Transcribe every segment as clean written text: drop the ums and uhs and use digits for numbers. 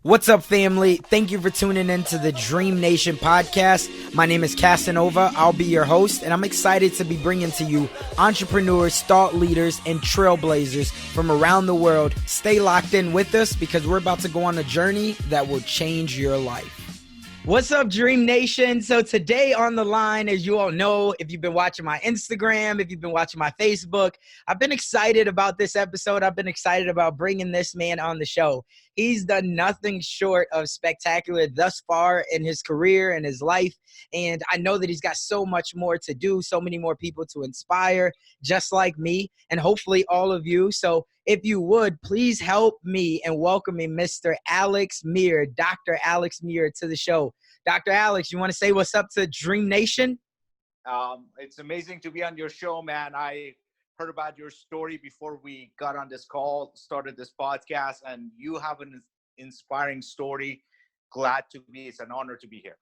What's up, family? Thank you for tuning in to the dreamNation podcast. My name is Casanova. I'll be your host, and I'm excited to be bringing to you entrepreneurs, thought leaders, and trailblazers from around the world. Stay locked in with us because we're about to go on a journey that will change your life. What's up, Dream Nation? So today on the line, as you all know, if you've been watching my Instagram, if you've been watching my Facebook, I've been excited about this episode. I've been excited about bringing this man on the show. He's done nothing short of spectacular thus far in his career and his life. And I know that he's got so much more to do, so many more people to inspire, just like me, and hopefully all of you. So if you would, please help me in welcoming Mr. Alex Meir, Dr. Alex Meir, to the show. Dr. Alex, you want to say what's up to Dream Nation? It's amazing to be on your show, man. I heard about your story before we got on this call, started this podcast, and you have an inspiring story. Glad to be. It's an honor to be here.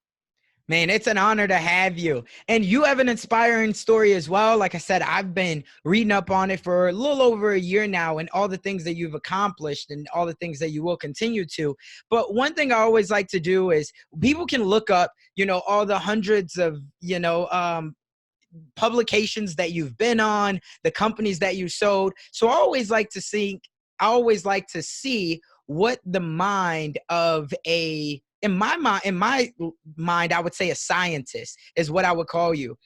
Man, it's an honor to have you. And you have an inspiring story as well. Like I said, I've been reading up on it for a little over a year now and all the things that you've accomplished and all the things that you will continue to. But one thing I always like to do is people can look up, all the hundreds of, publications that you've been on, the companies that you sold. So I always like to see what the mind of in my mind, I would say a scientist is what I would call you.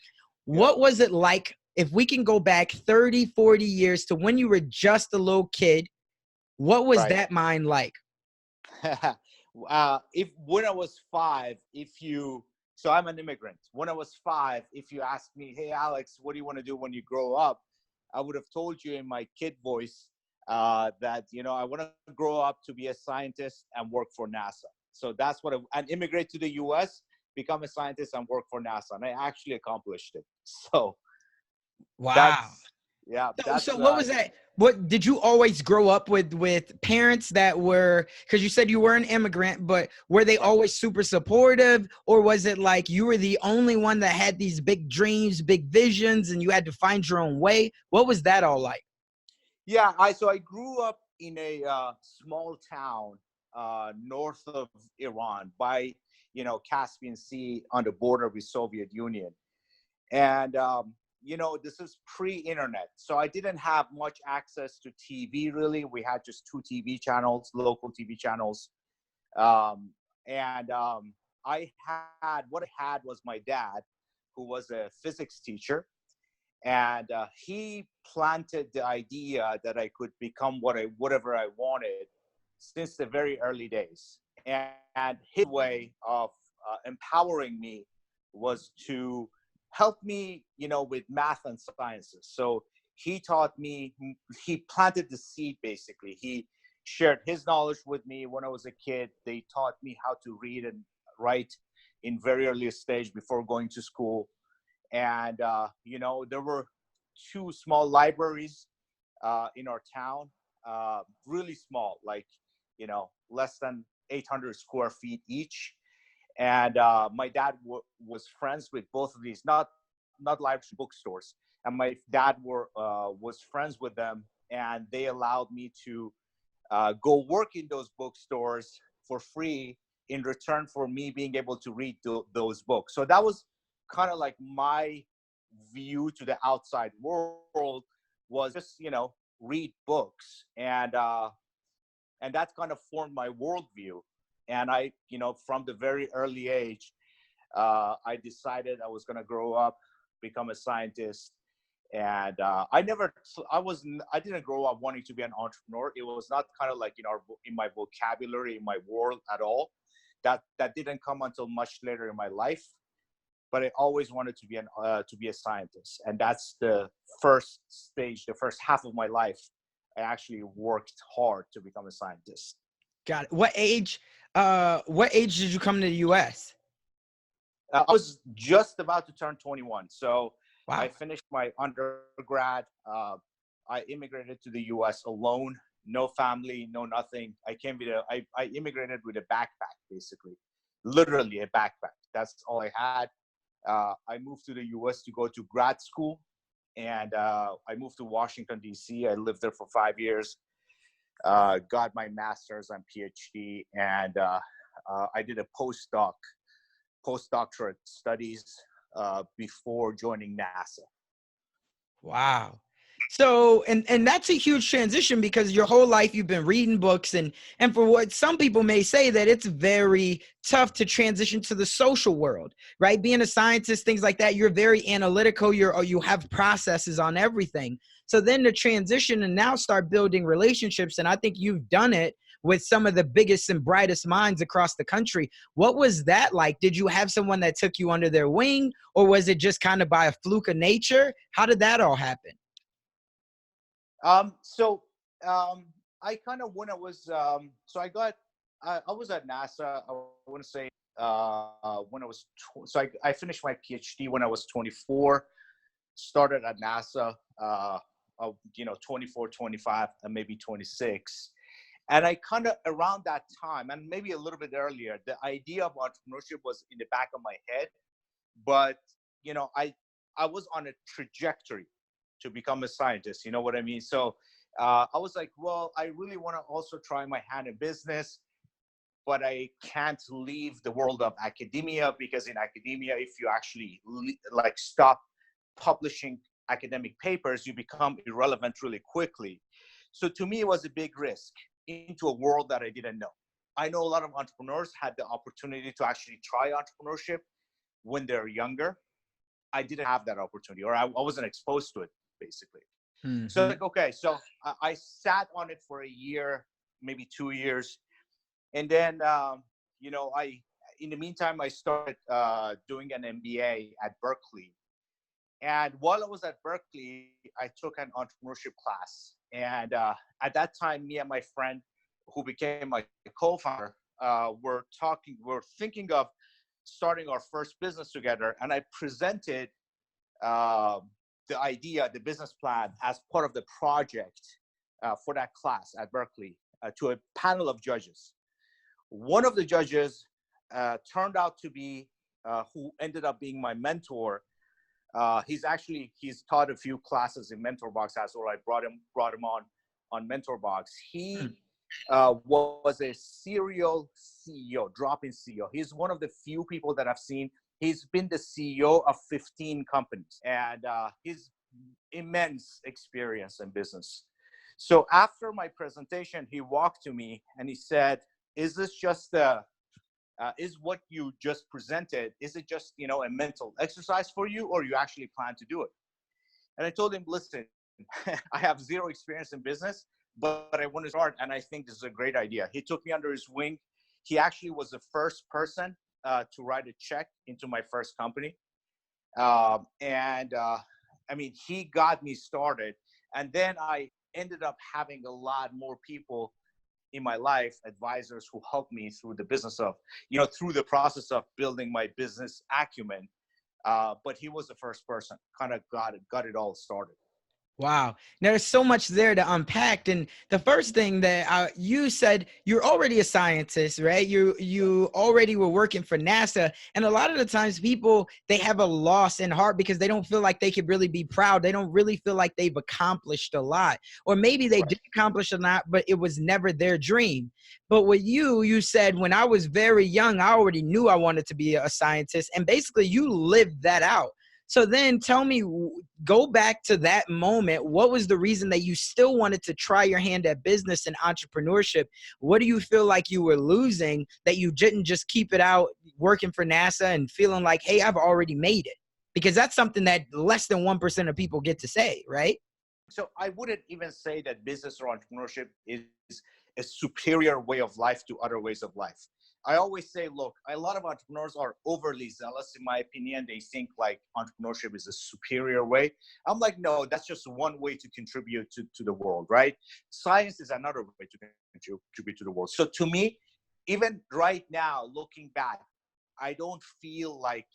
What was it like, if we can go back 30, 40 years to when you were just a little kid, what was that mind like? When I was 5, so I'm an immigrant. When I was 5, if you asked me, hey, Alex, what do you want to do when you grow up? I would have told you in my kid voice that, I want to grow up to be a scientist and work for NASA. So that's what and immigrate to the US, become a scientist and work for NASA. And I actually accomplished it. So wow. So what was that? What did you always grow up with parents that were, because you said you were an immigrant, but were they always super supportive, or was it like you were the only one that had these big dreams, big visions, and you had to find your own way? What was that all like? Yeah, I grew up in a small town north of Iran by, Caspian Sea on the border with Soviet Union. And, this is pre-internet. So I didn't have much access to TV, really. We had just 2 TV channels, local TV channels. What I had was my dad, who was a physics teacher. And he planted the idea that I could become whatever I wanted since the very early days. And his way of empowering me was to help me, with math and sciences. So he taught me, he planted the seed, basically. He shared his knowledge with me when I was a kid. They taught me how to read and write in very early stage before going to school. And, there were 2 small libraries in our town, really small, like, less than 800 square feet each. And my dad was friends with both of these, not library, bookstores. And my dad was friends with them, and they allowed me to go work in those bookstores for free in return for me being able to read those books. So that was kind of like my view to the outside world, was just, read books. And that kind of formed my worldview. And I, from the very early age, I decided I was going to grow up, become a scientist. And I didn't grow up wanting to be an entrepreneur. It was not kind of like in my vocabulary, in my world at all. That didn't come until much later in my life. But I always wanted to be a scientist. And that's the first stage, the first half of my life. I actually worked hard to become a scientist. Got it. What age did you come to the US? I was just about to turn 21. So wow. I finished my undergrad. I immigrated to the US alone, no family, no nothing. I immigrated with a backpack, basically, literally a backpack. That's all I had. I moved to the US to go to grad school, and I moved to Washington, D.C. I lived there for 5 years. got my master's and PhD, and I did a postdoctorate studies before joining NASA. Wow. So, and that's a huge transition because your whole life you've been reading books and for what some people may say that it's very tough to transition to the social world, right? Being a scientist, things like that, you're very analytical, you have processes on everything. So then the transition and now start building relationships, and I think you've done it with some of the biggest and brightest minds across the country. What was that like? Did you have someone that took you under their wing, or was it just kind of by a fluke of nature? How did that all happen? So I kind of when I was I was at NASA. I want to say when I was I finished my PhD when I was 24. Started at NASA, 24, 25, and maybe 26. And I kind of around that time, and maybe a little bit earlier, the idea of entrepreneurship was in the back of my head. But I was on a trajectory to become a scientist. You know what I mean? So I was like, well, I really want to also try my hand in business, but I can't leave the world of academia, because in academia, if you actually stop publishing academic papers, you become irrelevant really quickly. So to me, it was a big risk into a world that I didn't know. I know a lot of entrepreneurs had the opportunity to actually try entrepreneurship when they're younger. I didn't have that opportunity, or I wasn't exposed to it, basically. So Mm-hmm. okay, so I sat on it for a year, maybe 2 years. And then, in the meantime, I started doing an MBA at Berkeley. And while I was at Berkeley, I took an entrepreneurship class. And at that time, me and my friend, who became my co-founder, we're thinking of starting our first business together. And I presented uh, the business plan as part of the project for that class at Berkeley to a panel of judges. One of the judges turned out to be who ended up being my mentor. He's taught a few classes in MentorBox as well. I brought him on MentorBox. He was a serial CEO, drop-in CEO. He's one of the few people that I've seen. He's been the CEO of 15 companies, and he's immense experience in business. So after my presentation, he walked to me and he said, "Is this just is what you just presented? Is it just a mental exercise for you, or you actually plan to do it?" And I told him, "Listen, I have zero experience in business, but I want to start, and I think this is a great idea." He took me under his wing. He actually was the first person to write a check into my first company. And I mean, he got me started. And then I ended up having a lot more people in my life, advisors who helped me through the business of, through the process of building my business acumen. But he was the first person, kind of got it all started. Wow. Now, there's so much there to unpack. And the first thing that you said, you're already a scientist, right? You already were working for NASA. And a lot of the times people, they have a loss in heart because they don't feel like they could really be proud. They don't really feel like they've accomplished a lot. Or maybe they Right. did accomplish a lot, but it was never their dream. But with you said, when I was very young, I already knew I wanted to be a scientist. And basically you lived that out. So then tell me, go back to that moment. What was the reason that you still wanted to try your hand at business and entrepreneurship? What do you feel like you were losing that you didn't just keep it out working for NASA and feeling like, hey, I've already made it? Because that's something that less than 1% of people get to say, right? So I wouldn't even say that business or entrepreneurship is a superior way of life to other ways of life. I always say, look, a lot of entrepreneurs are overly zealous, in my opinion. They think like entrepreneurship is a superior way. I'm like, no, that's just one way to contribute to the world, right? Science is another way to contribute to the world. So to me, even right now, looking back, I don't feel like,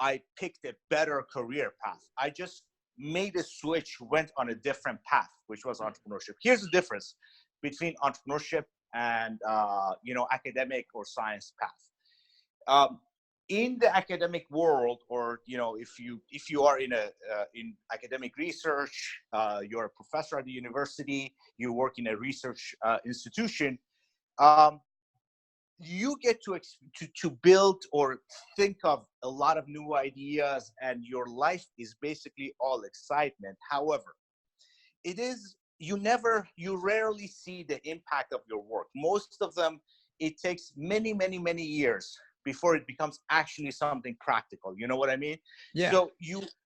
I picked a better career path. I just made a switch, went on a different path, which was entrepreneurship. Here's the difference between entrepreneurship and academic or science path. Um, in the academic world, or if you are in academic research, you're a professor at the university, you work in a research institution, um, you get to build or think of a lot of new ideas, and your life is basically all excitement. However, it is you rarely see the impact of your work. Most of them, it takes many years before it becomes actually something practical. You know what I mean? Yeah. So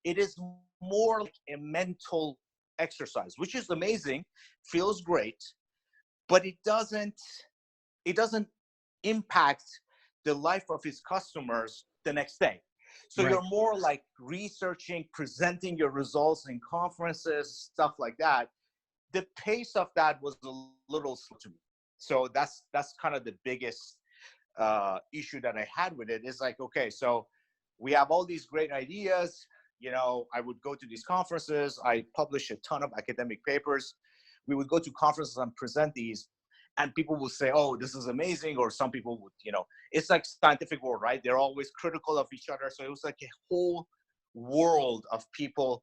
it is more like a mental exercise, which is amazing, feels great, but it doesn't impact the life of his customers the next day. So Right. you're more like researching, presenting your results in conferences, stuff like that. The pace of that was a little slow to me. So that's kind of the biggest issue that I had with it. Is like, okay, so we have all these great ideas. I would go to these conferences. I publish a ton of academic papers. We would go to conferences and present these, and people will say, "Oh, this is amazing," or some people would, it's like scientific world, right? They're always critical of each other. So it was like a whole world of people,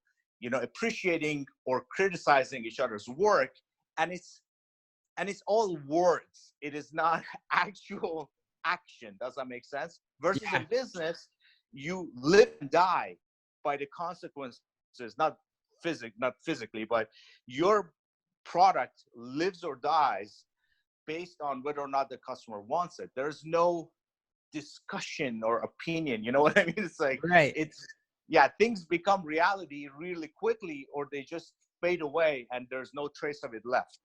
appreciating or criticizing each other's work, and it's all words. It is not actual action. Does that make sense? Versus Yeah. in business, you live and die by the consequences, not physically, but your product lives or dies based on whether or not the customer wants it. There's no discussion or opinion. You know what I mean? It's like, Right. yeah, things become reality really quickly, or they just fade away and there's no trace of it left.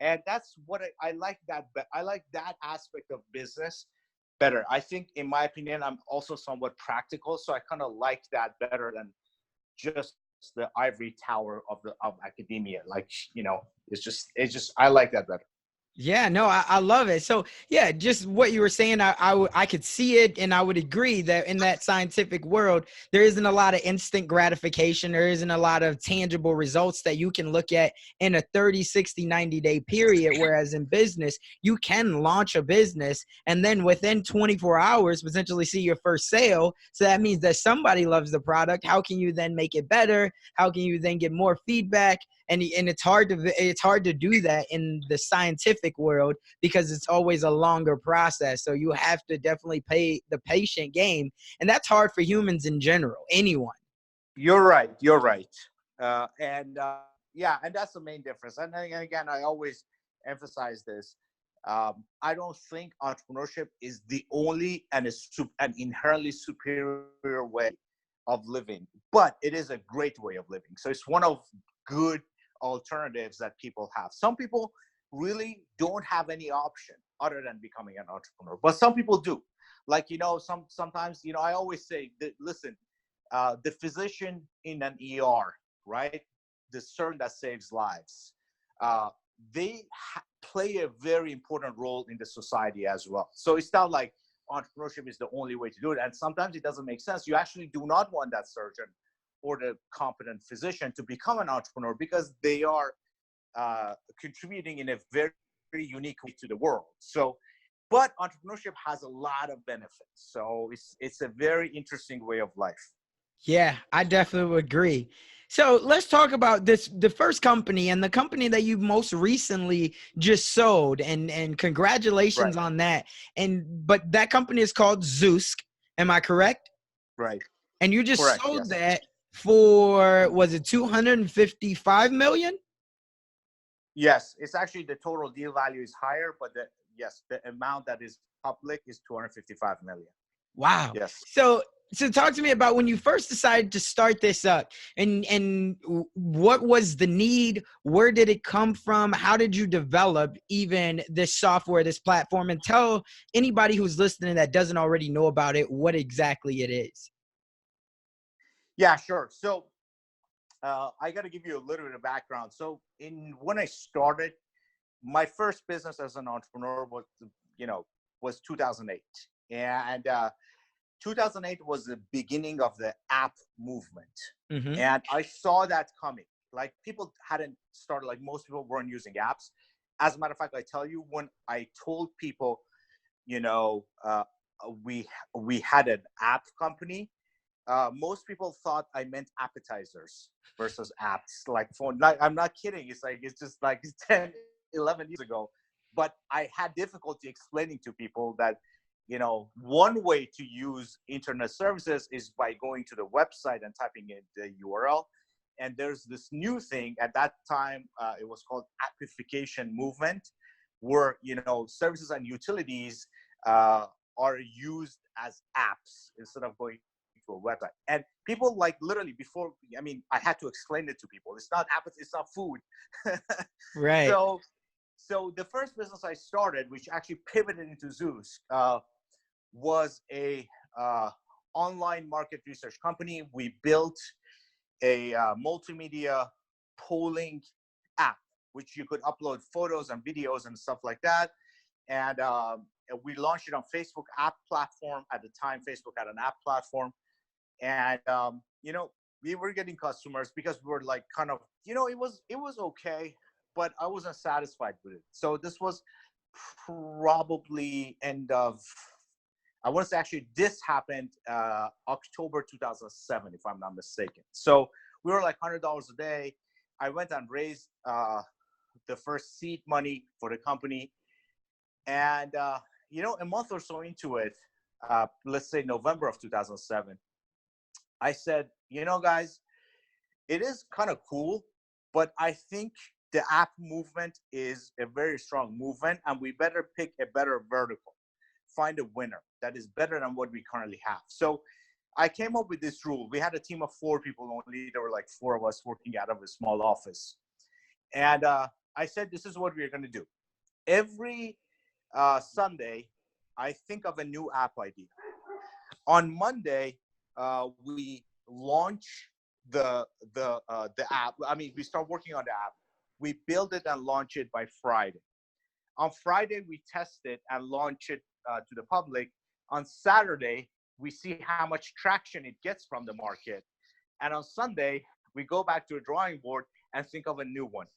And that's what I like that, but I like that aspect of business better. I think, in my opinion, I'm also somewhat practical, so I kind of like that better than just the ivory tower of academia. Like, it's just I like that better. Yeah, no, I love it. So yeah, just what you were saying, I could see it, and I would agree that in that scientific world, there isn't a lot of instant gratification. There isn't a lot of tangible results that you can look at in a 30, 60, 90-day period. Whereas in business, you can launch a business and then within 24 hours, potentially see your first sale. So that means that somebody loves the product. How can you then make it better? How can you then get more feedback? And it's hard to do that in the scientific world because it's always a longer process. So you have to definitely pay the patient game, and that's hard for humans in general, anyone. You're right. You're right. And yeah, and that's the main difference. And then again, I always emphasize this. I don't think entrepreneurship is the only and an inherently superior way of living, but it is a great way of living. So it's one of good alternatives that people have. Some people really don't have any option other than becoming an entrepreneur, but some people do. Like, sometimes, I always say that, listen, the physician in an ER, right? The surgeon that saves lives. Uh, they play a very important role in the society as well. So it's not like entrepreneurship is the only way to do it. And sometimes it doesn't make sense. You actually do not want that surgeon or the competent physician to become an entrepreneur because they are contributing in a very unique way to the world. So, but entrepreneurship has a lot of benefits. So it's a very interesting way of life. Yeah, I definitely would agree. So let's talk about the first company and the company that you most recently just sold, and congratulations Right. on that. But that company is called Zeusk. Am I correct? Right. And you just Correct. sold Yes. that for, was it 255 million? Yes. It's actually, the total deal value is higher, but the amount that is public is 255 million. Wow. Yes. So talk to me about when you first decided to start this up, and what was the need? Where did it come from? How did you develop even this software, this platform? And tell anybody who's listening that doesn't already know about it what exactly it is. Yeah, sure. So I got to give you a little bit of background. So when I started, my first business as an entrepreneur you know, was 2008. And 2008 was the beginning of the app movement. Mm-hmm. And I saw that coming. Like, people hadn't started, like, most people weren't using apps. As a matter of fact, I tell you, when I told people, you know, we had an app company. Most people thought I meant appetizers versus apps. Like for, like, I'm not kidding. It's like, it's just like 10, 11 years ago. But I had difficulty explaining to people that, one way to use internet services is by going to the website and typing in the URL. And there's this new thing at that time. It was called appification movement, where, services and utilities are used as apps instead of going to a website. And people, like, literally before, I had to explain it to people. It's not appetite, it's not food. Right. So the first business I started, which actually pivoted into Zeus, was a online market research company. We built a multimedia polling app, which you could upload photos and videos and stuff like that. And we launched it on Facebook app platform. At the time, Facebook had an app platform. And, we were getting customers because we were like, kind of, it was okay, but I wasn't satisfied with it. So this was probably I want to say, actually, this happened October 2007, if I'm not mistaken. So we were like $100 a day. I went and raised the first seed money for the company. And, a month or so into it, let's say November of 2007, I said, guys, it is kind of cool, but I think the app movement is a very strong movement, and we better pick a better vertical, find a winner that is better than what we currently have. So I came up with this rule. We had a team of 4 people only. There were like 4 of us working out of a small office. And I said, this is what we're going to do. Every Sunday, I think of a new app idea. On Monday, we launch the app. We start working on the app. We build it and launch it by Friday. On Friday, we test it and launch it to the public. On Saturday, we see how much traction it gets from the market. And on Sunday, we go back to a drawing board and think of a new one.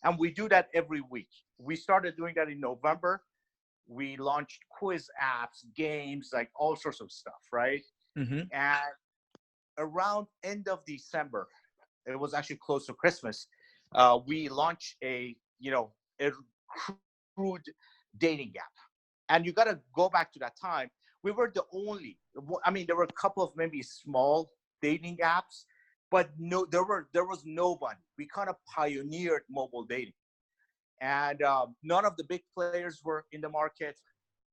And we do that every week. We started doing that in November. We launched quiz apps, games, like all sorts of stuff, right? Mm-hmm. And around end of December, it was actually close to Christmas, we launched a crude dating app. And you got to go back to that time. We were the only, there were a couple of maybe small dating apps, but no, there was nobody. We kind of pioneered mobile dating. And none of the big players were in the market.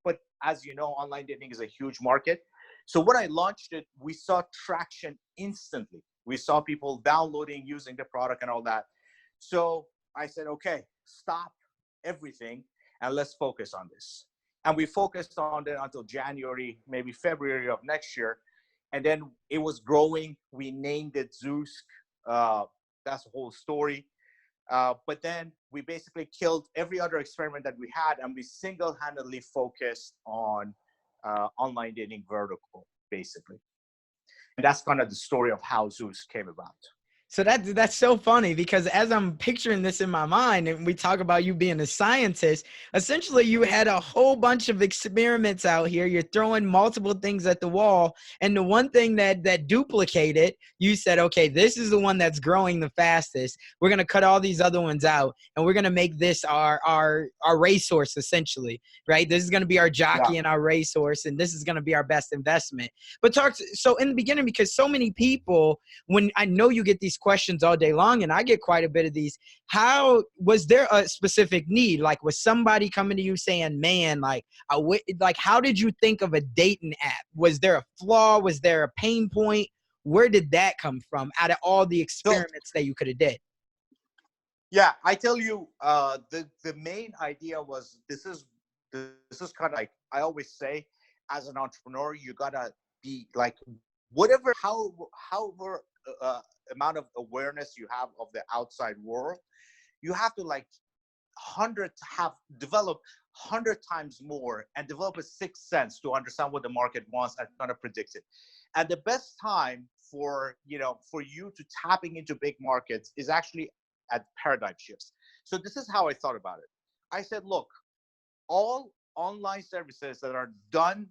But as you know, online dating is a huge market. So when I launched it, we saw traction instantly. We saw people downloading, using the product and all that. So I said, okay, stop everything and let's focus on this. And we focused on it until January, maybe February of next year. And then it was growing. We named it Zeus. That's the whole story. But then we basically killed every other experiment that we had, and we single-handedly focused on online dating vertical, basically. And that's kind of the story of how Zeus came about. So that's so funny, because as I'm picturing this in my mind, and we talk about you being a scientist, essentially you had a whole bunch of experiments out here. You're throwing multiple things at the wall, and the one thing that duplicated, you said, okay, this is the one that's growing the fastest. We're gonna cut all these other ones out, and we're gonna make this our racehorse, essentially, right? This is gonna be our jockey and our racehorse, and this is gonna be our best investment. But so in the beginning, because so many people, when I know you get these questions all day long, and I get quite a bit of these, how was there a specific need? Like, was somebody coming to you saying, man, like how did you think of a dating app? Was there a flaw? Was there a pain point? Where did that come from out of all the experiments that you could have did? Yeah, I tell you, the main idea was, this is kind of like I always say, as an entrepreneur, you gotta be like, however amount of awareness you have of the outside world, you have to develop 100 times more and develop a sixth sense to understand what the market wants and kind of predict it. And the best time for you to tapping into big markets is actually at paradigm shifts. So this is how I thought about it. I said, look, all online services that are done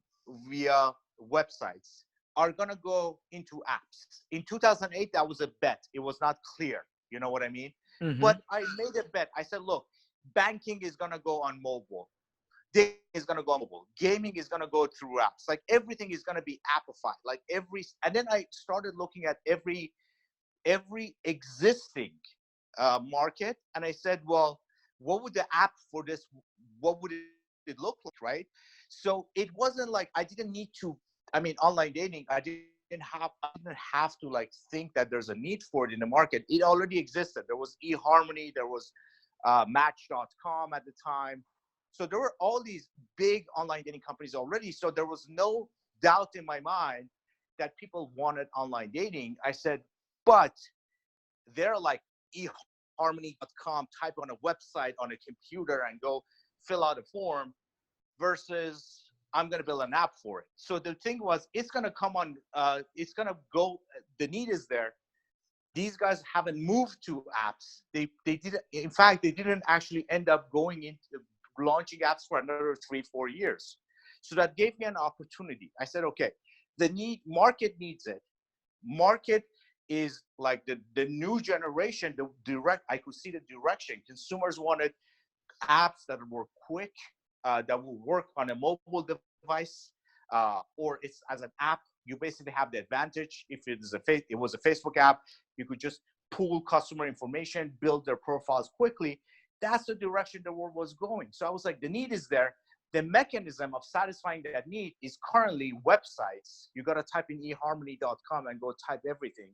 via websites are going to go into apps. In 2008, that was a bet. It was not clear. You know what I mean? Mm-hmm. But I made a bet. I said, look, banking is going to go on mobile. Dating is going to go on mobile. Gaming is going to go through apps. Like everything is going to be appified. And then I started looking at every existing market, and I said, well, what would the app for this? What would it look like, right? So it wasn't like I didn't need to. I mean, online dating, I didn't have to like think that there's a need for it in the market. It already existed. There was eHarmony. There was Match.com at the time. So there were all these big online dating companies already. So there was no doubt in my mind that people wanted online dating. I said, but they're like eharmony.com, type on a website on a computer and go fill out a form, versus I'm going to build an app for it. So the thing was, it's going to come on, it's going to go, the need is there. These guys haven't moved to apps. They didn't, in fact, they didn't actually end up going into launching apps for another 3-4 years. So that gave me an opportunity. I said, okay, market needs it. Market is like the new generation, I could see the direction. Consumers wanted apps that were quick, that will work on a mobile device, or it's as an app. You basically have the advantage. If it was a Facebook app, you could just pool customer information, build their profiles quickly. That's the direction the world was going. So I was like, the need is there. The mechanism of satisfying that need is currently websites. You got to type in eharmony.com and go type everything,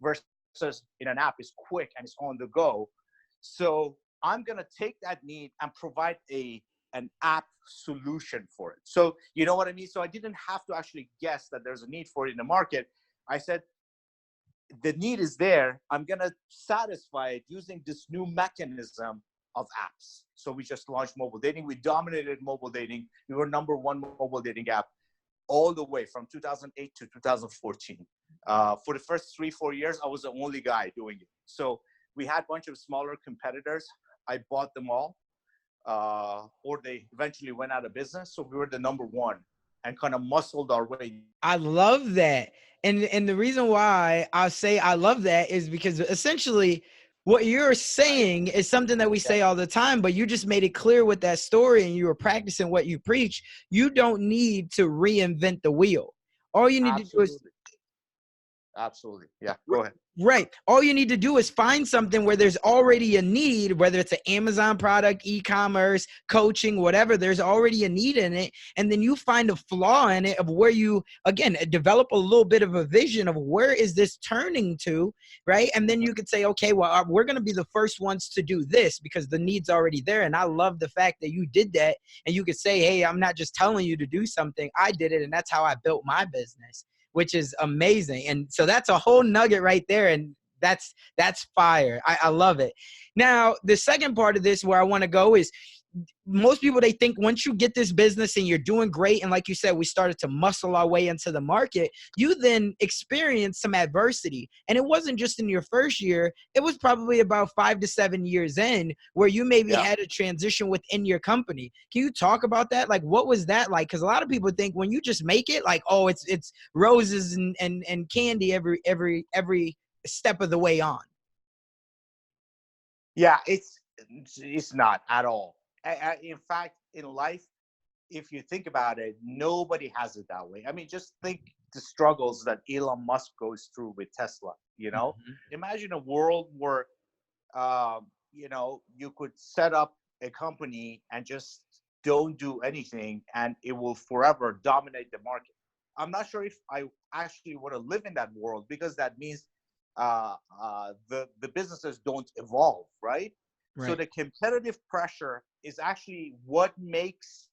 versus in an app is quick and it's on the go. So I'm going to take that need and provide an app solution for it. So you know what I mean? So I didn't have to actually guess that there's a need for it in the market. I said, the need is there. I'm going to satisfy it using this new mechanism of apps. So we just launched mobile dating. We dominated mobile dating. We were number one mobile dating app all the way from 2008 to 2014. For the first 3-4 years, I was the only guy doing it. So we had a bunch of smaller competitors. I bought them all, or they eventually went out of business. So we were the number one and kind of muscled our way. I love that. And the reason why I say I love that is because essentially what you're saying is something that we say all the time, but you just made it clear with that story and you were practicing what you preach. You don't need to reinvent the wheel. All you need to do is Absolutely. Yeah, go ahead. right. All you need to do is find something where there's already a need, whether it's an Amazon product, e-commerce, coaching, whatever, there's already a need in it. And then you find a flaw in it of where you, again, develop a little bit of a vision of where is this turning to, right? And then you could say, okay, well, we're going to be the first ones to do this because the need's already there. And I love the fact that you did that. And you could say, hey, I'm not just telling you to do something. I did it. And that's how I built my business, which is amazing. And so that's a whole nugget right there. And that's fire. I love it. Now, the second part of this where I want to go is most people, they think once you get this business and you're doing great, and like you said, we started to muscle our way into the market, you then experience some adversity. And it wasn't just in your first year, it was probably about 5 to 7 years in where you maybe had a transition within your company. Can you talk about that? Like, what was that like? Because a lot of people think when you just make it, like, oh, it's roses and candy every step of the way on. Yeah, it's not at all. In fact, in life, if you think about it, nobody has it that way. I mean, just think the struggles that Elon Musk goes through with Tesla. Imagine a world where, you could set up a company and just don't do anything, and it will forever dominate the market. I'm not sure if I actually want to live in that world, because that means the businesses don't evolve, right? So the competitive pressure is actually what makes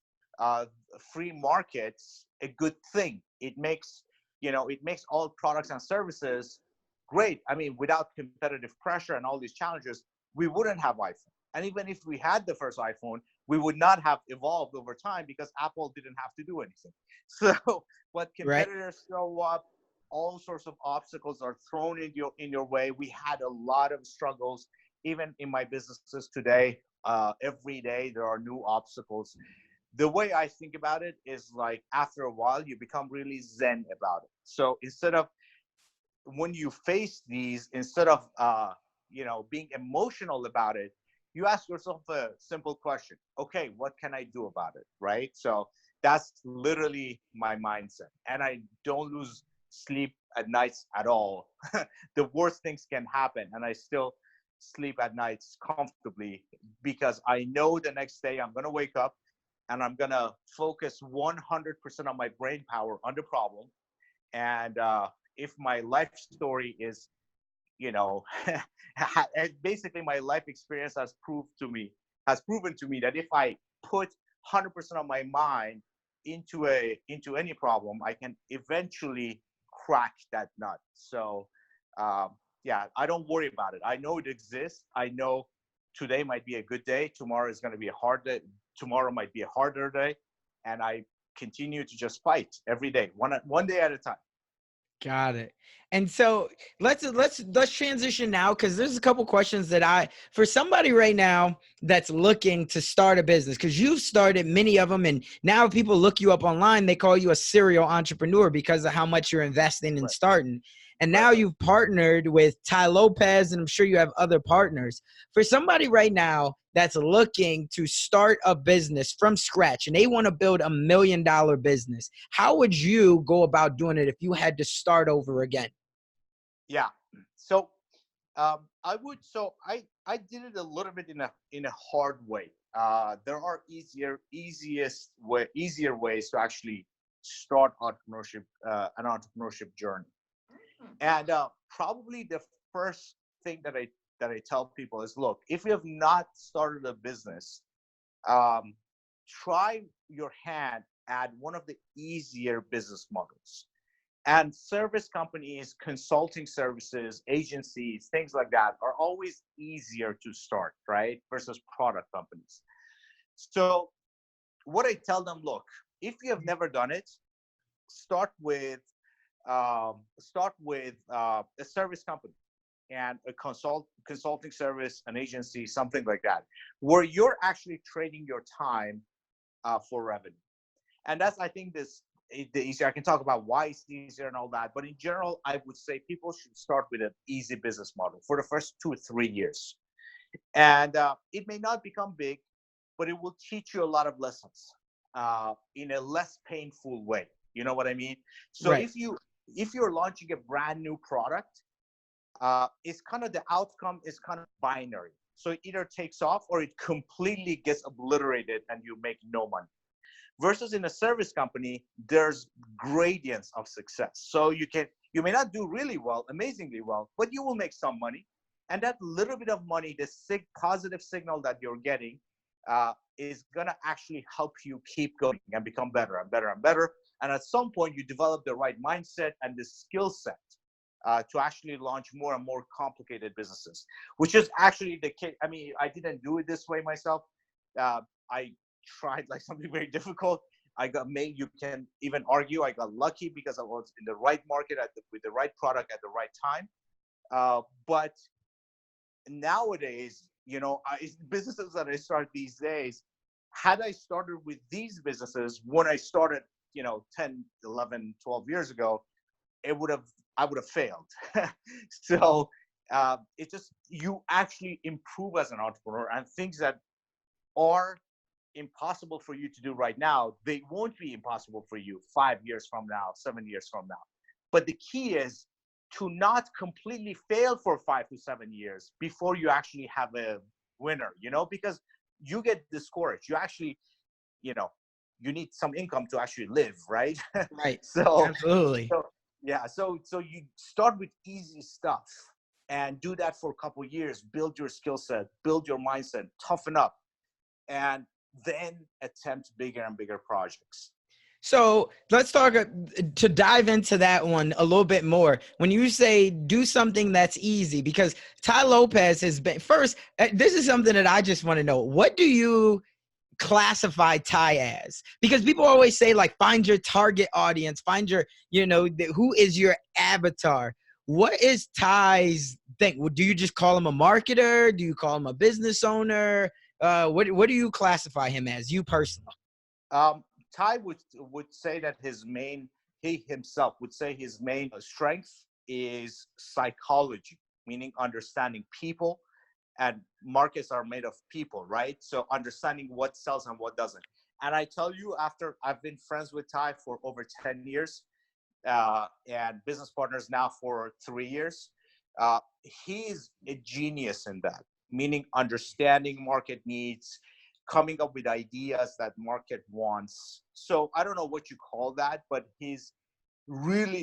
free markets a good thing. It makes all products and services great. I mean, without competitive pressure and all these challenges, we wouldn't have iPhone. And even if we had the first iPhone, we would not have evolved over time because Apple didn't have to do anything. So, but competitors show up, all sorts of obstacles are thrown in your way. We had a lot of struggles, even in my businesses today. Every day there are new obstacles. the way I think about it is like after a while, you become really zen about it. So instead of when you face these, instead of being emotional about it, you ask yourself a simple question: okay, what can I do about it, right? So that's literally my mindset, and I don't lose sleep at nights at all. The worst things can happen and I still sleep at nights comfortably, because I know the next day I'm going to wake up and I'm going to focus 100% of my brain power on the problem. And if my life story is, you know, basically my life experience has proven to me that if I put 100% of my mind into any problem, I can eventually crack that nut. So yeah, I don't worry about it. I know it exists. I know today might be a good day, tomorrow is going to be a hard day, tomorrow might be a harder day, and I continue to just fight every day, one day at a time. Got it. And so let's transition now, because there's a couple questions that for somebody right now that's looking to start a business, because you've started many of them, and now people look you up online, they call you a serial entrepreneur because of how much you're investing in Right. starting. And now Right. you've partnered with Ty Lopez, and I'm sure you have other partners. For somebody right now that's looking to start a business from scratch and they want to build $1 million business, how would you go about doing it if you had to start over again? Yeah. So I did it a little bit in a hard way. There are easier ways to actually start an entrepreneurship journey. And probably the first thing that I tell people is, look, if you have not started a business, um, try your hand at one of the easier business models. And service companies, consulting services, agencies, things like that are always easier to start, right? Versus product companies. So what I tell them, look, if you have never done it, start with a service company and a consulting service, an agency, something like that, where you're actually trading your time for revenue. And that's, I think, the easier. I can talk about why it's easier and all that, but in general, I would say people should start with an easy business model for the first 2 or 3 years. And it may not become big, but it will teach you a lot of lessons in a less painful way. You know what I mean? So Right. if you're launching a brand new product, it's kind of, the outcome is kind of binary. So it either takes off or it completely gets obliterated and you make no money. Versus in a service company, there's gradients of success. So you may not do really well, amazingly well, but you will make some money. And that little bit of money, the positive signal that you're getting, is gonna actually help you keep going and become better and better and better. And at some point, you develop the right mindset and the skill set to actually launch more and more complicated businesses, which is actually the case. I mean, I didn't do it this way myself. I tried like something very difficult. You can even argue I got lucky because I was in the right market with the right product at the right time. But nowadays, businesses that I start these days, had I started with these businesses when I started, 10, 11, 12 years ago, I would have failed. So it just, you actually improve as an entrepreneur, and things that are impossible for you to do right now, they won't be impossible for you 5 years from now, 7 years from now. But the key is to not completely fail for 5 to 7 years before you actually have a winner, because you get discouraged. You actually, you need some income to actually live, right? Right. so, Absolutely. so yeah, so you start with easy stuff and do that for a couple of years, build your skill set, build your mindset, toughen up, and then attempt bigger and bigger projects. So let's talk to dive into that one a little bit more. When you say do something that's easy, because Ty Lopez has been first, this is something that I just want to know. What do you classify Ty as? Because people always say, like, find your target audience, find your, who is your avatar? What is Ty's thing? Do you just call him a marketer? Do you call him a business owner? What do you classify him as, you personally? Um, Ty would say that he himself would say his main strength is psychology, meaning understanding people, and markets are made of people, right? So understanding what sells and what doesn't. And I tell you, after I've been friends with Ty for over 10 years, and business partners now for 3 years, he's a genius in that, meaning understanding market needs, coming up with ideas that market wants. So I don't know what you call that, but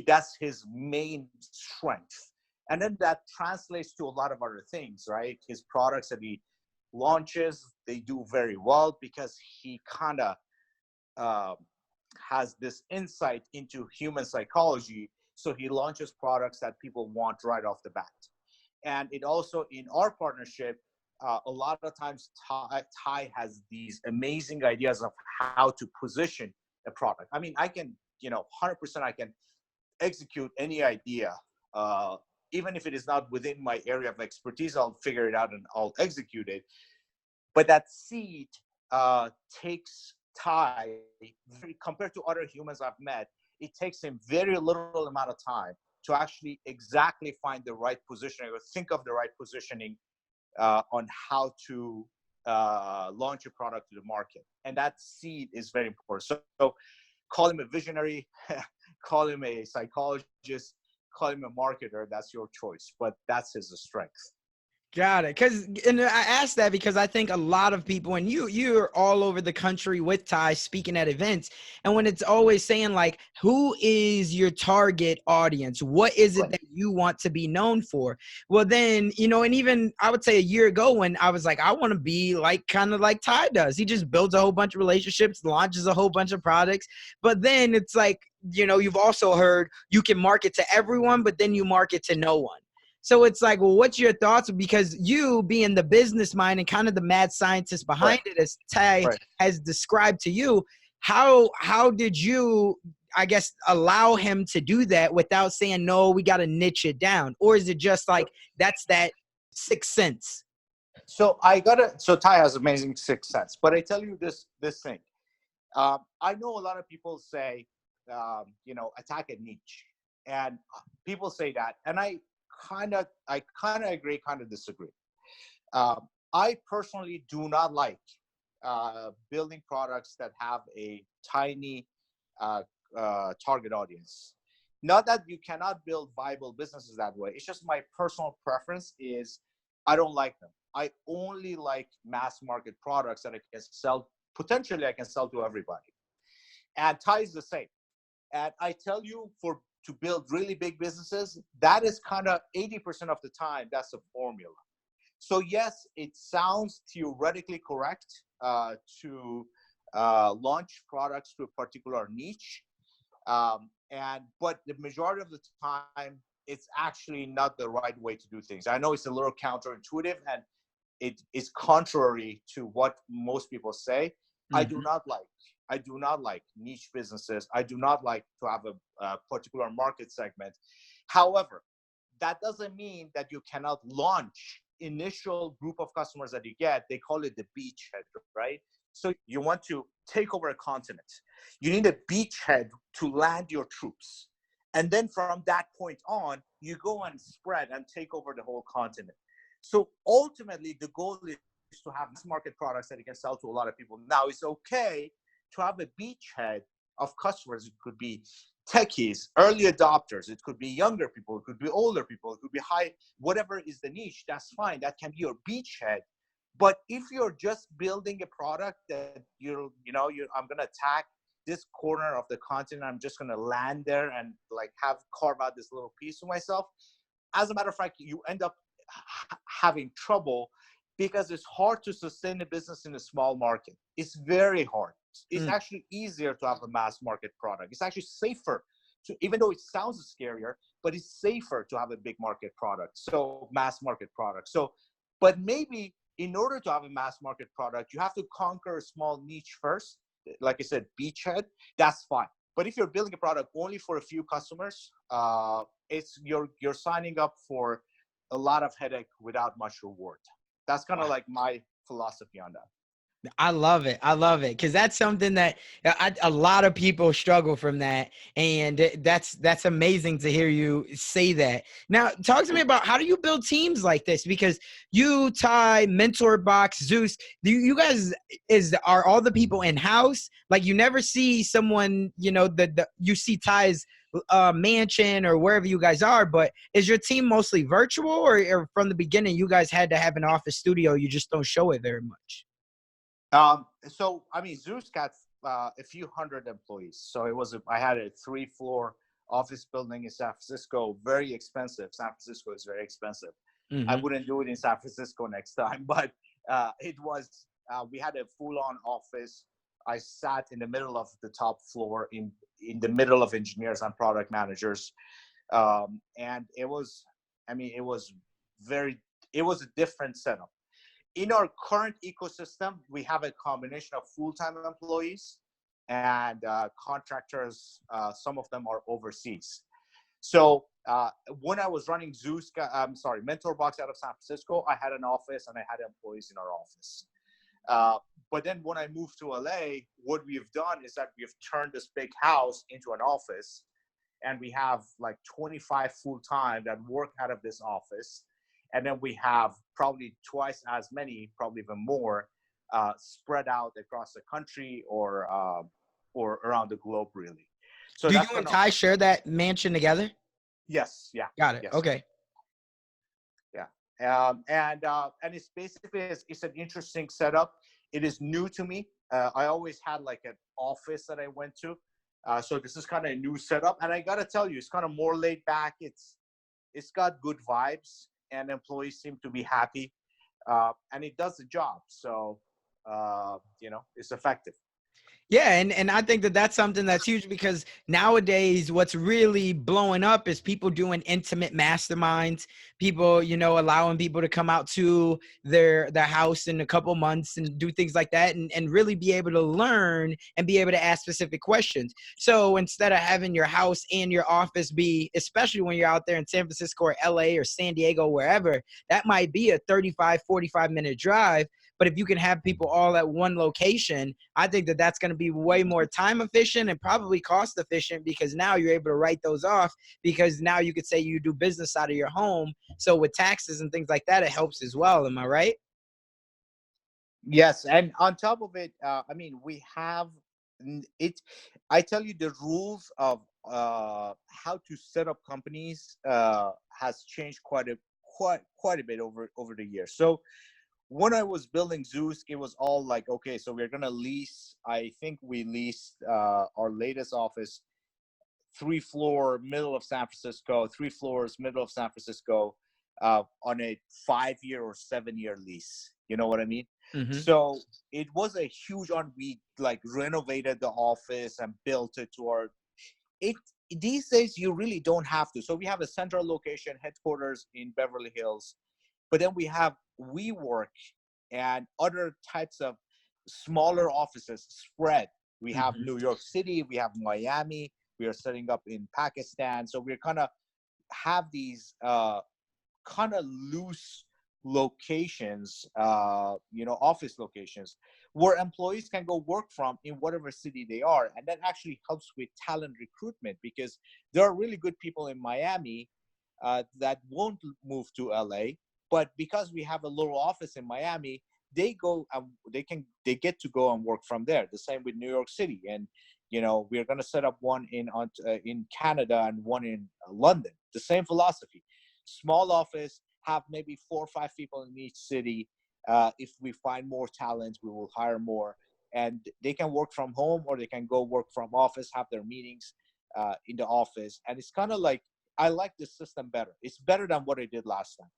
that's his main strength. And then that translates to a lot of other things, right? His products that he launches, they do very well because he kind of uh, has this insight into human psychology. So he launches products that people want right off the bat. And it also, in our partnership, a lot of times Ty has these amazing ideas of how to position a product. I mean, I can, 100% I can execute any idea. Even if it is not within my area of expertise, I'll figure it out and I'll execute it. But that seed takes Ty, compared to other humans I've met, it takes him very little amount of time to actually exactly find the right positioning or think of the right positioning on how to launch a product to the market. And that seed is very important. So call him a visionary, call him a psychologist, call him a marketer. That's your choice, but that's his strength. Got it. And I asked that because I think a lot of people, and you're all over the country with Ty speaking at events. And when it's always saying like, who is your target audience? What is it Right. that you want to be known for? Well, then, and even I would say a year ago when I was like, I want to be like, kind of like Ty does. He just builds a whole bunch of relationships, launches a whole bunch of products. But then it's like, you've also heard you can market to everyone, but then you market to no one. So it's like, well, what's your thoughts? Because you being the business mind and kind of the mad scientist behind Right. it, as Tay Right. has described to you, how did you, I guess, allow him to do that without saying, no, we got to niche it down? Or is it just like, that's that sixth sense? So Ty has amazing sixth sense, but I tell you this thing. I know a lot of people say, attack a niche, and people say that, and I kind of agree, kind of disagree. I personally do not like building products that have a tiny uh, target audience. Not that you cannot build viable businesses that way. It's just my personal preference is I don't like them. I only like mass market products that I can sell. Potentially, I can sell to everybody. And Ty is the same. And I tell you, to build really big businesses, that is kind of 80% of the time. That's a formula. So yes, it sounds theoretically correct to launch products to a particular niche, but the majority of the time, it's actually not the right way to do things. I know it's a little counterintuitive, and it is contrary to what most people say. I do Mm-hmm. not like. I do not like niche businesses. I do not like to have a particular market segment. However, that doesn't mean that you cannot launch initial group of customers that you get. They call it the beachhead, right? So you want to take over a continent. You need a beachhead to land your troops. And then from that point on, you go and spread and take over the whole continent. So ultimately, the goal is to have mass market products that you can sell to a lot of people. Now, it's okay to have a beachhead of customers. It could be techies, early adopters. It could be younger people. It could be older people. It could be whatever is the niche. That's fine. That can be your beachhead. But if you're just building a product that I'm going to attack this corner of the continent, I'm just going to land there and like carve out this little piece of myself. As a matter of fact, you end up having trouble because it's hard to sustain a business in a small market. It's very hard. It's actually easier to have a mass market product. It's actually safer even though it sounds scarier, but it's safer to have a big market product. So mass market product. But maybe in order to have a mass market product, you have to conquer a small niche first. Like I said, beachhead, that's fine. But if you're building a product only for a few customers, you're signing up for a lot of headache without much reward. That's kind of like my philosophy on that. I love it. I love it because that's something that a lot of people struggle from that, and that's amazing to hear you say that. Now, talk to me about how do you build teams like this? Because you, Ty, Mentor Box, Zeus, you guys are all the people in house. Like you never see someone, the you see Ty's mansion or wherever you guys are, but is your team mostly virtual, or from the beginning you guys had to have an office studio? You just don't show it very much. So I mean, Zeus got a few hundred employees. So I had a 3-floor office building in San Francisco, very expensive. San Francisco is very expensive. I Mm-hmm. wouldn't do it in San Francisco next time, but it was, we had a full-on office. I sat in the middle of the top floor in the middle of engineers and product managers. And it was, I mean, it was a different setup. In our current ecosystem, we have a combination of full-time employees and contractors. Some of them are overseas. So when I was running Mentor Box out of San Francisco, I had an office and I had employees in our office. But then when I moved to LA, what we've done is that we've turned this big house into an office, and we have like 25 full-time that work out of this office. And then we have probably twice as many, probably even more, spread out across the country or around the globe, really. So Do you that's and kind of, Ty share that mansion together? yes, yeah, Got it. yes, Okay. yeah. And it's basically, it's an interesting setup. It is new to me. I always had like an office that I went to. So this is kind of a new setup. And I got to tell you, it's kind of more laid back. It's got good vibes, and employees seem to be happy, and it does the job. So, it's effective. Yeah, and I think that that's something that's huge because nowadays what's really blowing up is people doing intimate masterminds, people, allowing people to come out to their house in a couple months and do things like that and really be able to learn and be able to ask specific questions. So instead of having your house and your office be, especially when you're out there in San Francisco or LA or San Diego, wherever, that might be a 35, 45-minute drive. But if you can have people all at one location, I think that that's going to be way more time efficient and probably cost efficient because now you're able to write those off because now you could say you do business out of your home. So with taxes and things like that, it helps as well. Am I right? Yes, and on top of it, I mean, we have it. I tell you, the rules of how to set up companies has changed quite a bit over the years. So when I was building Zeus, it was all like, okay, so we're gonna lease. I think we leased our latest office, 3-floor, middle of San Francisco, 3 floors, middle of San Francisco, on a 5-year or 7-year lease. You know what I mean? Mm-hmm. So it was a huge on. We like renovated the office and built it to our. It These days you really don't have to. So we have a central location, headquarters in Beverly Hills, but then we have WeWork and other types of smaller offices spread. We have Mm-hmm. New York City, we have Miami, we are setting up in Pakistan. So we're kind of have these kind of loose locations, office locations where employees can go work from in whatever city they are. And that actually helps with talent recruitment because there are really good people in Miami that won't move to LA, but because we have a little office in Miami, they go they get to go and work from there. The same with New York City, and we're going to set up one in Canada and one in London. The same philosophy, small office, have maybe 4 or 5 people in each city. If we find more talent, we will hire more, and they can work from home or they can go work from office, have their meetings in the office, and it's kind of like I like this system better. It's better than what I did last time.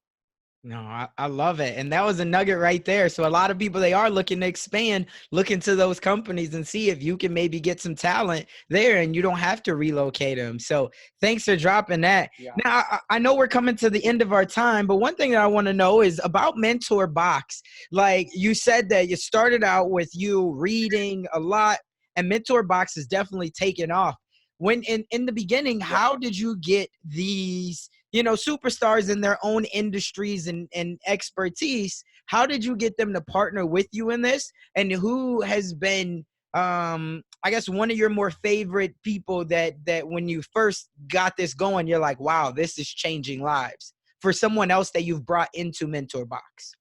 No, I love it. And that was a nugget right there. So a lot of people, they are looking to expand, look into those companies and see if you can maybe get some talent there and you don't have to relocate them. So thanks for dropping that. Yeah. Now, I know we're coming to the end of our time, but one thing that I want to know is about Mentor Box. Like you said that you started out with you reading a lot and Mentor Box is definitely taken off. When in the beginning, Yeah. how did you get these superstars in their own industries and expertise. How did you get them to partner with you in this? And who has been, I guess, one of your more favorite people that when you first got this going, you're like, wow, this is changing lives, for someone else that you've brought into Mentor Box?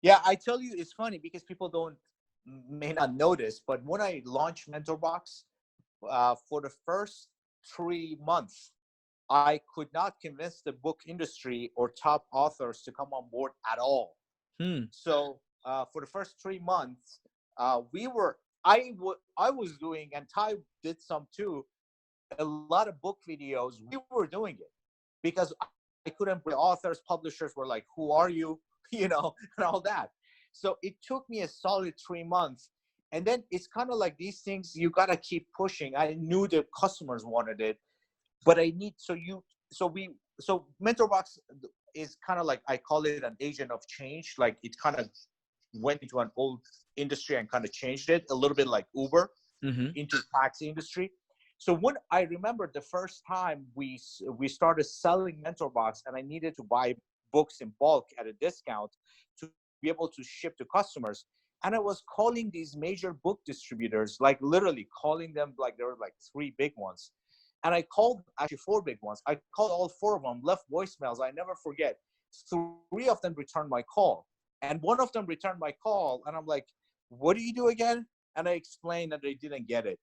Yeah, I tell you, it's funny because people may not notice, but when I launched Mentor Box, for the first 3 months, I could not convince the book industry or top authors to come on board at all. So for the first 3 months, I was doing, and Ty did some too, a lot of book videos. We were doing it because I couldn't. The authors, publishers were like, "Who are you?" And all that. So it took me a solid 3 months, and then it's kind of like these things. You gotta keep pushing. I knew the customers wanted it, but so MentorBox is kind of like, I call it an agent of change. Like, it kind of went into an old industry and kind of changed it a little bit, like Uber into taxi industry. So when I remember the first time we started selling MentorBox, and I needed to buy books in bulk at a discount to be able to ship to customers, and I was calling these major book distributors, like literally calling them, like there were like 3 big ones. And I called actually 4 big ones. I called all 4 of them, left voicemails. I never forget. 3 of them returned my call. And one of them returned my call. And I'm like, what do you do again? And I explained that they didn't get it.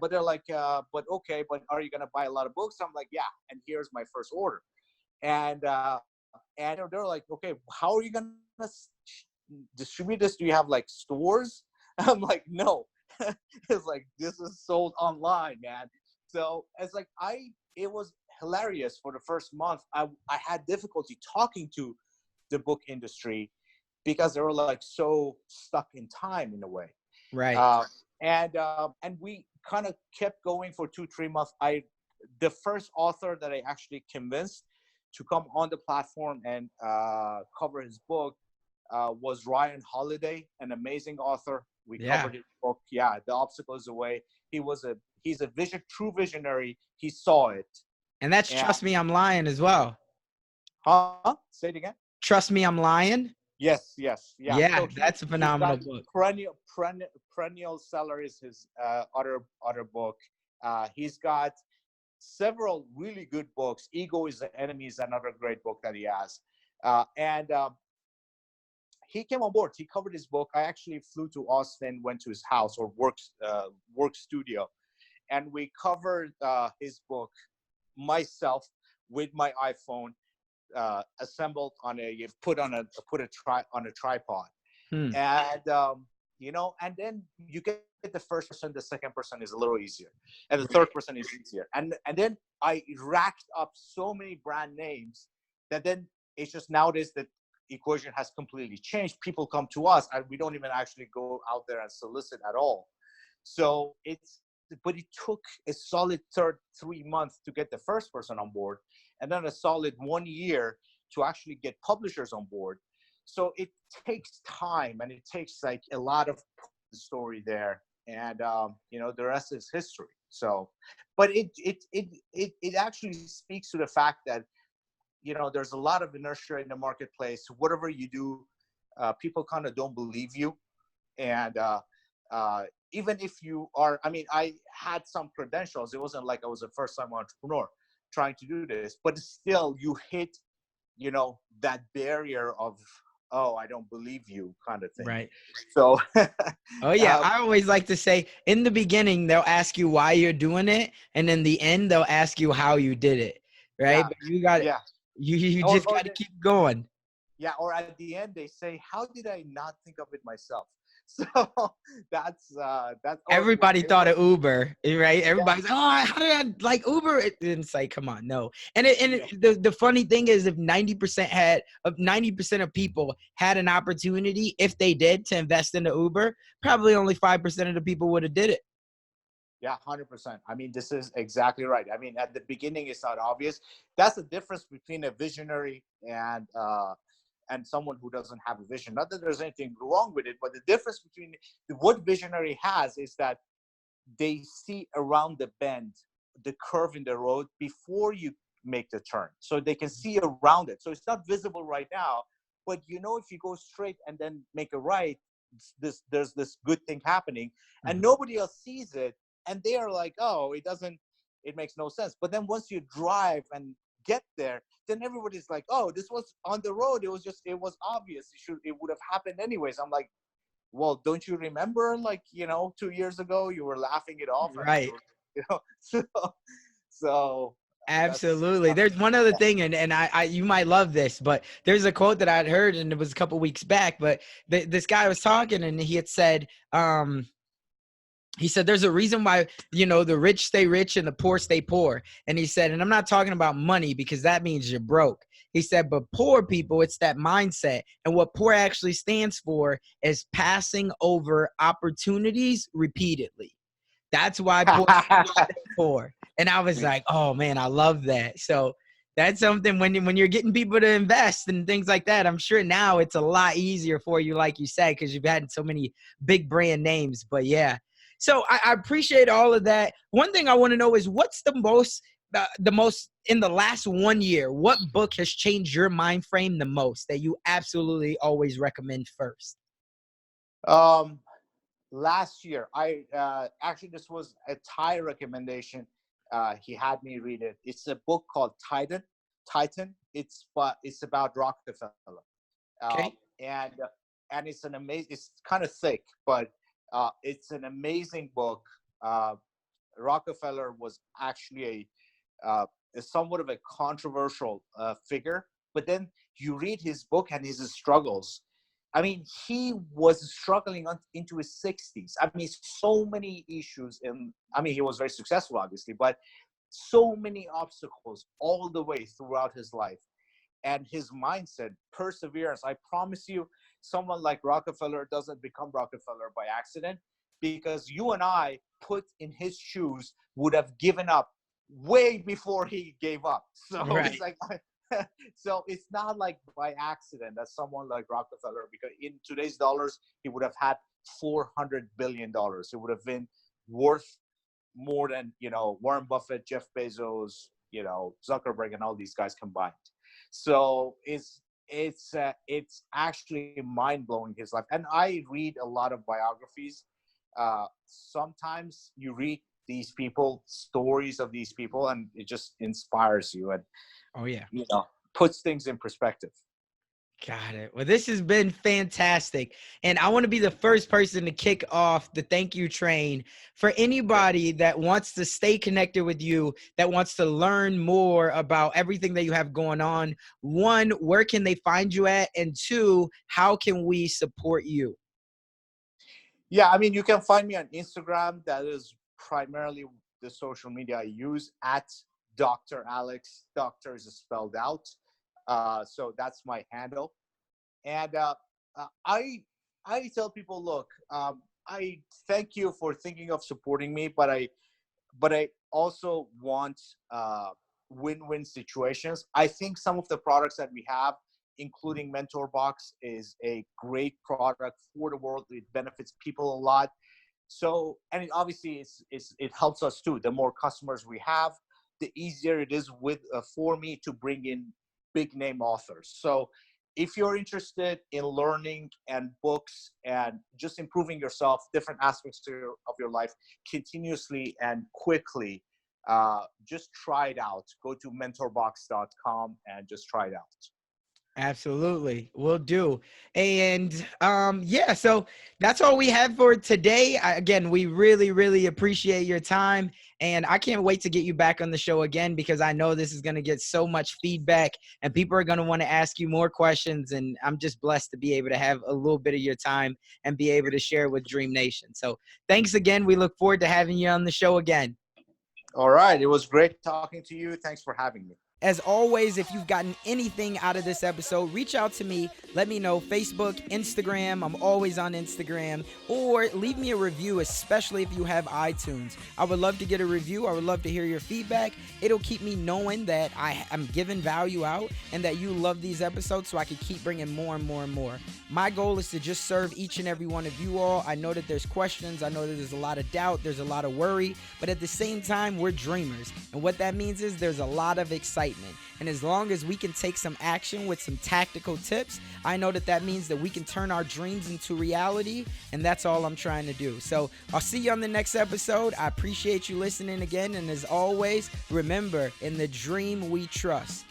But they're like, but okay, but are you going to buy a lot of books? I'm like, yeah. And here's my first order. And they're like, okay, how are you going to distribute this? Do you have like stores? I'm like, no. It's like, this is sold online, man. So it's like, it was hilarious for the first month. I had difficulty talking to the book industry because they were like so stuck in time in a way. Right. And we kind of kept going for 2-3 months. The first author that I actually convinced to come on the platform and cover his book was Ryan Holiday, an amazing author. We covered his book. Yeah, The Obstacle Is the Way. He's a true visionary. He saw it. And that's Trust Me, I'm Lying as well. Huh? Say it again. Trust Me, I'm Lying. Yes. Yeah. So that's a phenomenal book. Perennial Seller is his other book. He's got several really good books. Ego is the Enemy is another great book that he has. And he came on board. He covered his book. I actually flew to Austin, went to his house or work studio, and we covered his book myself with my iPhone, assembled on a tripod, and and then you get the first person. The second person is a little easier, and the third person is easier, and then I racked up so many brand names that then it's just nowadays that equation has completely changed. People come to us and we don't even actually go out there and solicit at all. So but it took a solid 3 months to get the first person on board, and then a solid 1 year to actually get publishers on board. So it takes time, and it takes like a lot of the story there, and the rest is history. So, but it actually speaks to the fact that there's a lot of inertia in the marketplace. Whatever you do, people kind of don't believe you. And even if you are, I had some credentials. It wasn't like I was a first-time entrepreneur trying to do this, but still you hit, that barrier of, oh, I don't believe you kind of thing. Right. So. Oh, yeah. I always like to say, in the beginning, they'll ask you why you're doing it. And in the end, they'll ask you how you did it. Right. Yeah, but you got it. Yeah. You just got to keep going. Yeah. Or at the end, they say, how did I not think of it myself? So that's everybody thought of Uber, right? Everybody's like, oh, how did I like Uber? It's like, come on, no. And the funny thing is, if 90% of people had an opportunity, if they did, to invest into Uber, probably only 5% of the people would have did it. Yeah, 100%. This is exactly right. At the beginning, it's not obvious. That's the difference between a visionary and someone who doesn't have a vision. Not that there's anything wrong with it, but the difference between what visionary has is that they see around the bend, the curve in the road before you make the turn. So they can see around it. So it's not visible right now, but if you go straight and then make a right, there's this good thing happening, and nobody else sees it, and they are like, oh, it makes no sense. But then once you drive and get there, then everybody's like, oh, this was on the road. It was obvious. It would have happened anyways. I'm like, well, don't you remember, 2 years ago, you were laughing it off, Right. So Absolutely. There's one other thing, and I you might love this, but there's a quote that I'd heard, and it was a couple weeks back, but this guy was talking, and he had said, he said, there's a reason why, the rich stay rich and the poor stay poor. And he said, and I'm not talking about money because that means you're broke. He said, but poor people, it's that mindset. And what poor actually stands for is passing over opportunities repeatedly. That's why poor stay poor. And I was like, oh man, I love that. So that's something when you're getting people to invest and things like that, I'm sure now it's a lot easier for you, like you said, because you've had so many big brand names. But yeah. So I appreciate all of that. One thing I want to know is what's the most in the last 1 year, what book has changed your mind frame the most that you absolutely always recommend first? Last year, I actually, this was a Thai recommendation. He had me read it. It's a book called Titan. It's about Rockefeller. Okay. And it's an amazing. It's kind of thick, but it's an amazing book. Rockefeller was actually a somewhat of a controversial figure, but then you read his book and his struggles. I mean, he was struggling into his 60s. I mean, so many issues. He was very successful, obviously, but so many obstacles all the way throughout his life. And his mindset, perseverance. I promise you, someone like Rockefeller doesn't become Rockefeller by accident, because you and I, put in his shoes, would have given up way before he gave up. So Right. It's like, so it's not like by accident that someone like Rockefeller, because in today's dollars, he would have had $400 billion. It would have been worth more than, Warren Buffett, Jeff Bezos, Zuckerberg, and all these guys combined. So it's actually mind-blowing, his life. And I read a lot of biographies. Sometimes you read these people, stories of these people, and it just inspires you and Oh yeah. Puts things in perspective. Got it. Well, this has been fantastic. And I want to be the first person to kick off the thank you train for anybody that wants to stay connected with you, that wants to learn more about everything that you have going on. One, where can they find you at? And two, how can we support you? Yeah, I mean, you can find me on Instagram. That is primarily the social media I use, at Dr. Alex. Doctor is spelled out. So that's my handle. And I tell people, look, I thank you for thinking of supporting me, but I also want win-win situations. I think some of the products that we have, including MentorBox, is a great product for the world. It benefits people a lot. So, and obviously it helps us too. The more customers we have, the easier it is for me to bring in big name authors. So if you're interested in learning and books and just improving yourself, different aspects of your life continuously and quickly, just try it out. Go to mentorbox.com and just try it out. Absolutely. Will do. And yeah, so that's all we have for today. Again, we really, really appreciate your time. And I can't wait to get you back on the show again, because I know this is going to get so much feedback and people are going to want to ask you more questions. And I'm just blessed to be able to have a little bit of your time and be able to share with dreamNation. So thanks again. We look forward to having you on the show again. All right. It was great talking to you. Thanks for having me. As always, if you've gotten anything out of this episode, reach out to me. Let me know. Facebook, Instagram. I'm always on Instagram. Or leave me a review, especially if you have iTunes. I would love to get a review. I would love to hear your feedback. It'll keep me knowing that I am giving value out and that you love these episodes, so I can keep bringing more and more and more. My goal is to just serve each and every one of you all. I know that there's questions. I know that there's a lot of doubt. There's a lot of worry. But at the same time, we're dreamers. And what that means is there's a lot of excitement. statement. And as long as we can take some action with some tactical tips, I know that means that we can turn our dreams into reality. And that's all I'm trying to do. So I'll see you on the next episode. I appreciate you listening again. And as always, remember, in the dream we trust.